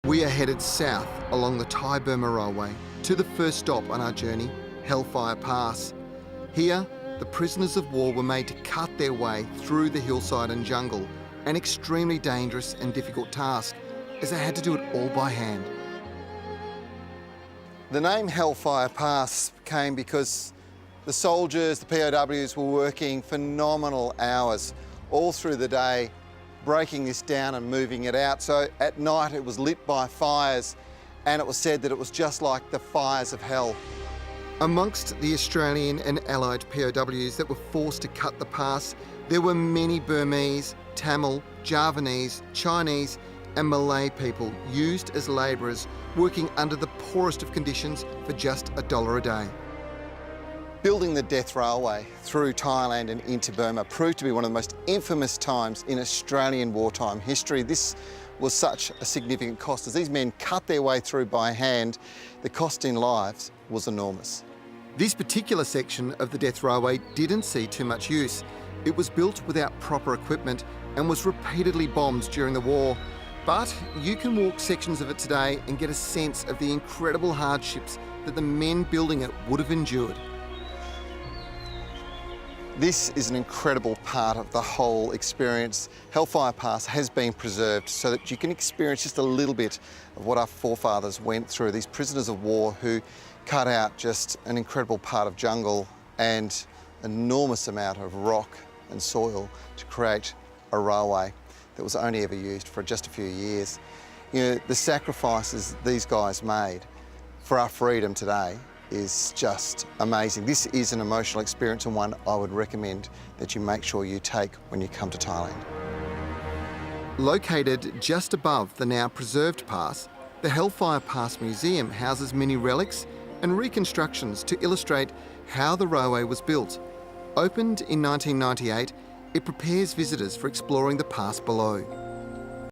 We are headed south along the Thai Burma Railway to the first stop on our journey, Hellfire Pass. Here, the prisoners of war were made to cut their way through the hillside and jungle, an extremely dangerous and difficult task, as they had to do it all by hand. The name Hellfire Pass came because the soldiers, the POWs, were working phenomenal hours all through the day, breaking this down and moving it out. So at night it was lit by fires, and it was said that it was just like the fires of hell. Amongst the Australian and Allied POWs that were forced to cut the pass, there were many Burmese, Tamil, Javanese, Chinese and Malay people used as labourers, working under the poorest of conditions for just $1 a day. Building the Death Railway through Thailand and into Burma proved to be one of the most infamous times in Australian wartime history. This was such a significant cost. As these men cut their way through by hand, the cost in lives was enormous. This particular section of the Death Railway didn't see too much use. It was built without proper equipment and was repeatedly bombed during the war. But you can walk sections of it today and get a sense of the incredible hardships that the men building it would have endured. This is an incredible part of the whole experience. Hellfire Pass has been preserved so that you can experience just a little bit of what our forefathers went through, these prisoners of war who cut out just an incredible part of jungle and an enormous amount of rock and soil to create a railway that was only ever used for just a few years. You know, the sacrifices these guys made for our freedom today is just amazing. This is an emotional experience, and one I would recommend that you make sure you take when you come to Thailand. Located just above the now preserved pass, the Hellfire Pass Museum houses many relics and reconstructions to illustrate how the railway was built. Opened in 1998, it prepares visitors for exploring the pass below.